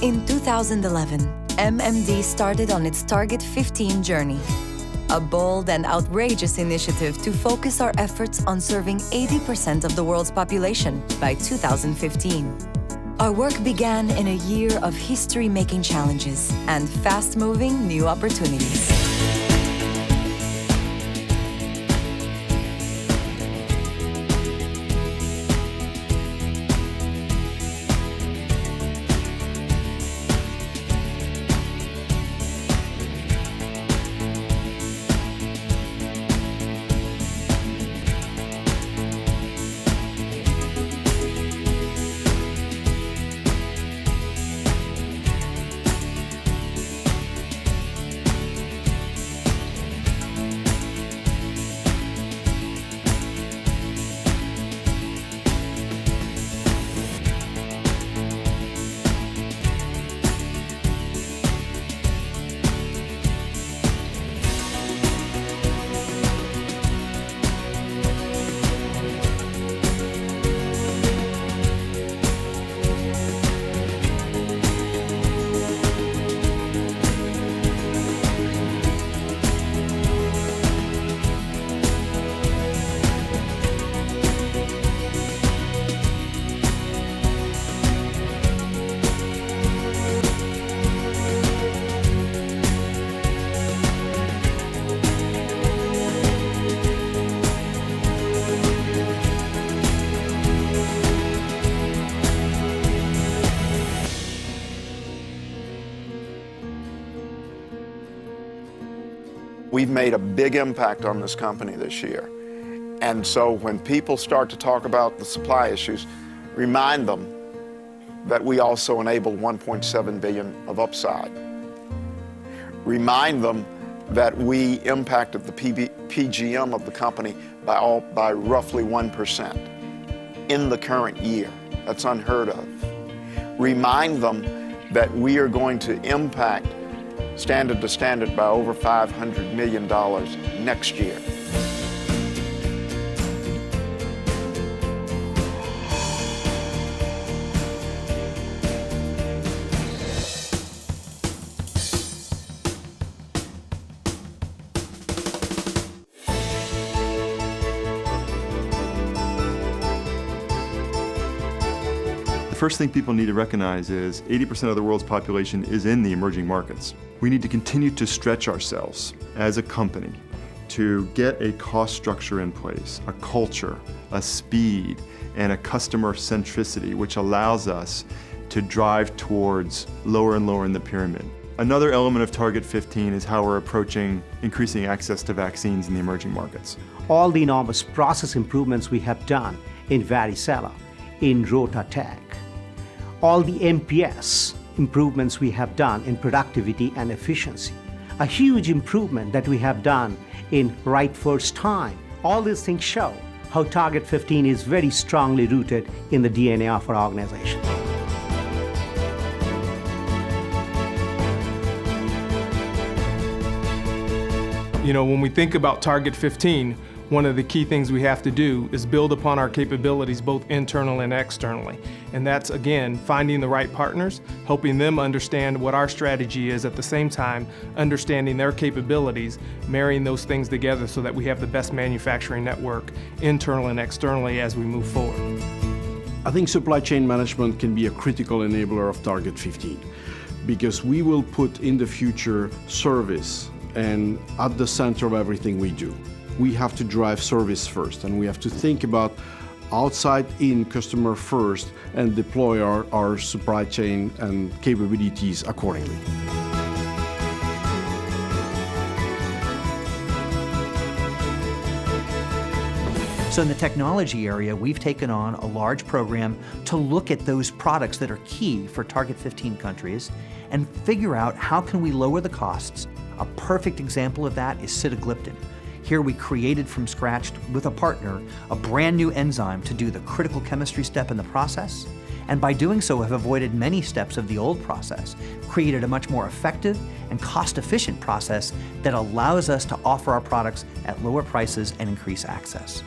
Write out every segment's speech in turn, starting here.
In 2011, MMD started on its Target 15 journey, a bold and outrageous initiative to focus our efforts on serving 80% of the world's population by 2015. Our work began in a year of history-making challenges and fast-moving new opportunities. We've made a big impact on this company this year. And so when people start to talk about the supply issues, remind them that we also enabled 1.7 billion of upside. Remind them that we impacted the PGM of the company by roughly 1% in the current year. That's unheard of. Remind them that we are going to impact standard to standard by over $500 million next year. The first thing people need to recognize is 80% of the world's population is in the emerging markets. We need to continue to stretch ourselves as a company to get a cost structure in place, a culture, a speed, and a customer centricity, which allows us to drive towards lower and lower in the pyramid. Another element of Target 15 is how we're approaching increasing access to vaccines in the emerging markets. All the enormous process improvements we have done in varicella, in Rotatec, all the MPS improvements we have done in productivity and efficiency, a huge improvement that we have done in right first time. All these things show how Target 15 is very strongly rooted in the DNA of our organization. You know, when we think about Target 15, one of the key things we have to do is build upon our capabilities both internally and externally. And that's, again, finding the right partners, helping them understand what our strategy is, at the same time understanding their capabilities, marrying those things together so that we have the best manufacturing network internally and externally as we move forward. I think supply chain management can be a critical enabler of Target 15 because we will put in the future service and at the center of everything we do. We have to drive service first, and we have to think about outside-in customer first and deploy our supply chain and capabilities accordingly. So in the technology area, we've taken on a large program to look at those products that are key for Target 15 countries and figure out how can we lower the costs. A perfect example of that is sitagliptin. Here we created from scratch with a partner a brand new enzyme to do the critical chemistry step in the process, and by doing so have avoided many steps of the old process, created a much more effective and cost-efficient process that allows us to offer our products at lower prices and increase access.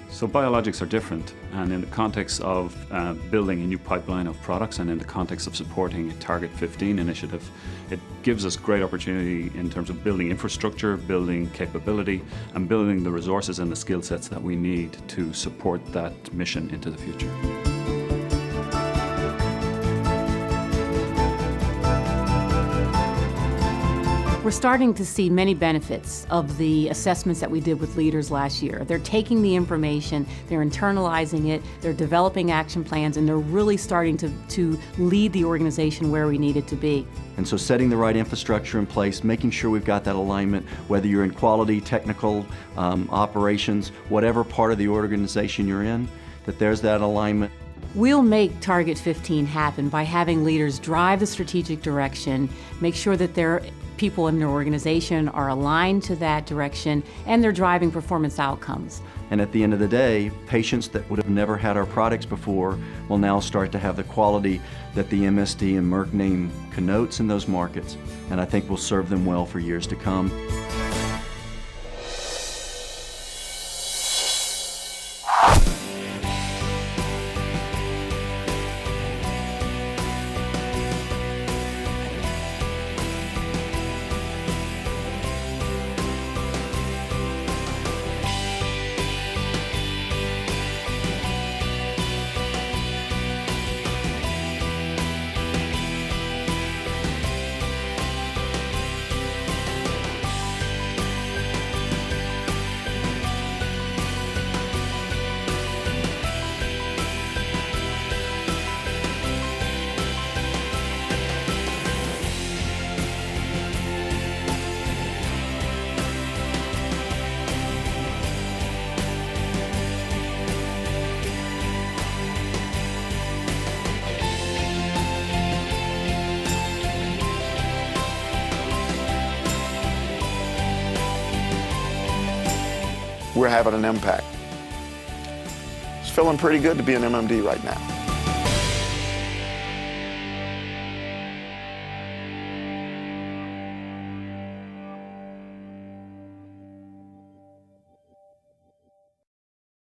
So biologics are different, and in the context of building a new pipeline of products and in the context of supporting a Target 15 initiative, it gives us great opportunity in terms of building infrastructure, building capability, and building the resources and the skill sets that we need to support that mission into the future. We're starting to see many benefits of the assessments that we did with leaders last year. They're taking the information, they're internalizing it, they're developing action plans, and they're really starting to lead the organization where we need it to be. And so setting the right infrastructure in place, making sure we've got that alignment, whether you're in quality, technical, operations, whatever part of the organization you're in, that there's that alignment. We'll make Target 15 happen by having leaders drive the strategic direction, make sure that their people in their organization are aligned to that direction, and they're driving performance outcomes. And at the end of the day, patients that would have never had our products before will now start to have the quality that the MSD and Merck name connotes in those markets, and I think will serve them well for years to come. We're having an impact. It's feeling pretty good to be an MMD right now.